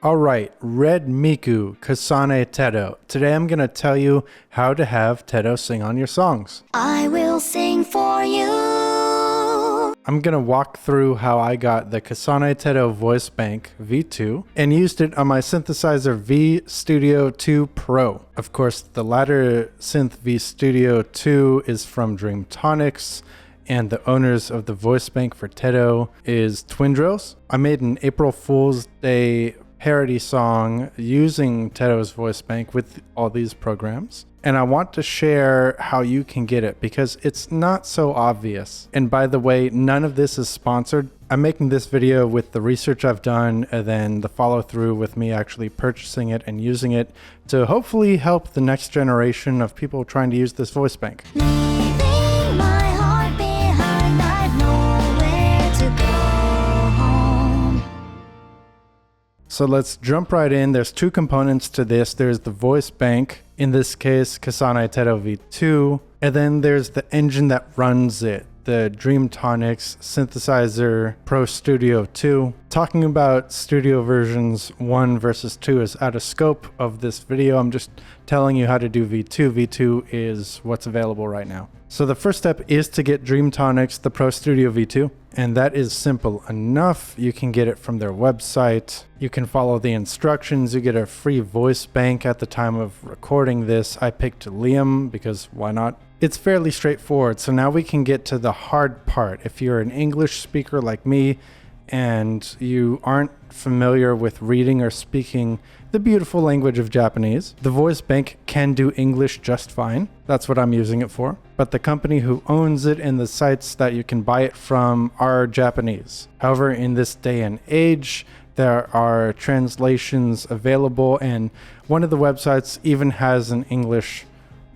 Alright, Red Miku, Kasane Teto. Today I'm going to tell you how to have Teto sing on your songs. I will sing for you. I'm going to walk through how I got the Kasane Teto Voicebank V2 and used it on my Synthesizer V Studio 2 Pro. Of course, the latter Synth V Studio 2 is from Dreamtonics, and the owners of the Voicebank for Teto is Twin Drills. I made an April Fool's Day parody song using Teto's Voicebank with all these programs. And I want to share how you can get it because it's not so obvious. And by the way, none of this is sponsored. I'm making this video with the research I've done and then the follow through with me actually purchasing it and using it to hopefully help the next generation of people trying to use this Voicebank. Leaving my heart behind, I've nowhere to go home. So let's jump right in. There's two components to this. There's the Voicebank, in this case Kasane Teto V2, and then there's the engine that runs it, the Dreamtonics Synthesizer V Studio 2. Talking about studio versions 1 versus 2 is out of scope of this video. I'm just telling you how to do V2. V2 is what's available right now. So the first step is to get Dreamtonics, the Pro Studio V2, and that is simple enough. You can get it from their website. You can follow the instructions. You get a free voice bank at the time of recording this. I picked Liam because why not? It's fairly straightforward. So now we can get to the hard part. If you're an English speaker like me and you aren't familiar with reading or speaking the beautiful language of Japanese, the Voicebank can do English just fine. That's what I'm using it for. But the company who owns it and the sites that you can buy it from are Japanese. However, in this day and age, there are translations available, and one of the websites even has an English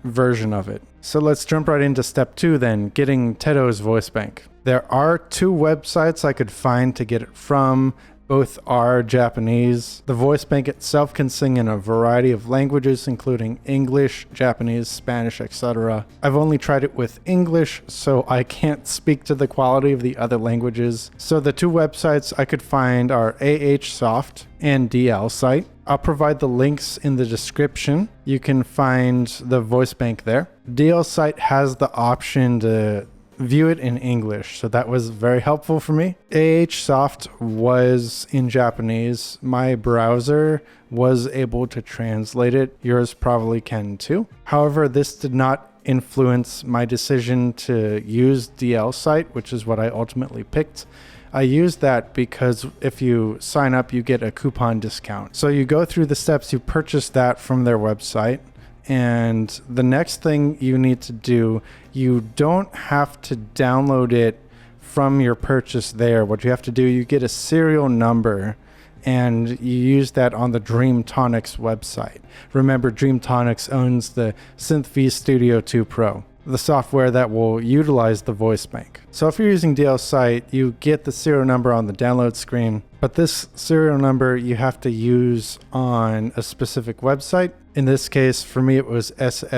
version of it. So let's jump right into step 2 then, getting Teto's Voicebank. There are 2 websites I could find to get it from. Both are Japanese. The Voicebank itself can sing in a variety of languages, including English, Japanese, Spanish, etc. I've only tried it with English, so I can't speak to the quality of the other languages. So the 2 websites I could find are AHSoft and DL Site. I'll provide the links in the description. You can find the Voicebank there. DL Site has the option to view it in English, so that was very helpful for me. AHSoft was in Japanese. My browser was able to translate it. Yours probably can too. However, this did not influence my decision to use DL Site, which is what I ultimately picked. I use that because if you sign up, you get a coupon discount. So you go through the steps, you purchase that from their website. And the next thing you need to do, you don't have to download it from your purchase there. What you have to do, you get a serial number and you use that on the Dreamtonics website. Remember, Dreamtonics owns the Synth V Studio 2 Pro, the software that will utilize the Voicebank. So if you're using DL Site, you get the serial number on the download screen, but this serial number you have to use on a specific website. In this case, for me, it was ssw.co.jp.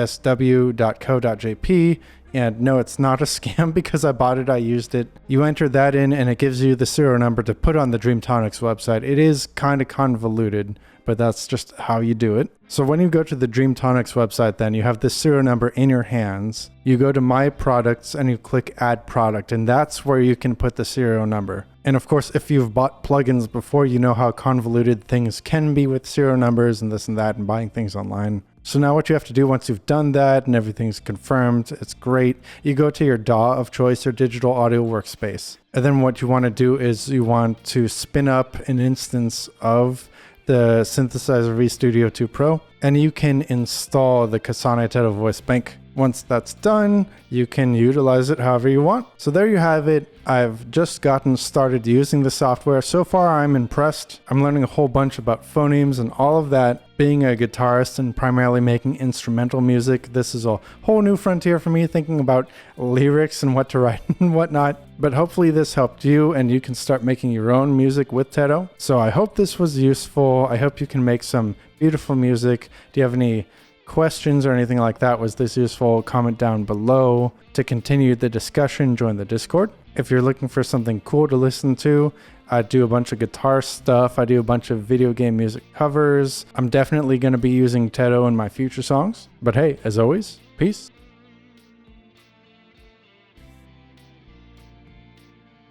And no, it's not a scam because I bought it, I used it. You enter that in and it gives you the serial number to put on the Dreamtonics website. It is kind of convoluted, but that's just how you do it. So when you go to the Dreamtonics website, then you have this serial number in your hands. You go to My Products and you click Add Product, and that's where you can put the serial number. And of course, if you've bought plugins before, you know how convoluted things can be with serial numbers and this and that and buying things online. So now what you have to do once you've done that and everything's confirmed, it's great. You go to your DAW of choice or digital audio workspace. And then what you want to do is you want to spin up an instance of the Synthesizer V Studio 2 Pro, and you can install the Kasane Teto Voicebank. Once that's done, you can utilize it however you want. So there you have it. I've just gotten started using the software. So far, I'm impressed. I'm learning a whole bunch about phonemes and all of that. Being a guitarist and primarily making instrumental music, this is a whole new frontier for me, thinking about lyrics and what to write and whatnot. But hopefully this helped you and you can start making your own music with Teto. So I hope this was useful. I hope you can make some beautiful music. Do you have any questions or anything like that? Was this useful? Comment down below. To continue the discussion, join the Discord. If you're looking for something cool to listen to, I do a bunch of guitar stuff. I do a bunch of video game music covers. I'm definitely going to be using Teto in my future songs. But hey, as always, peace.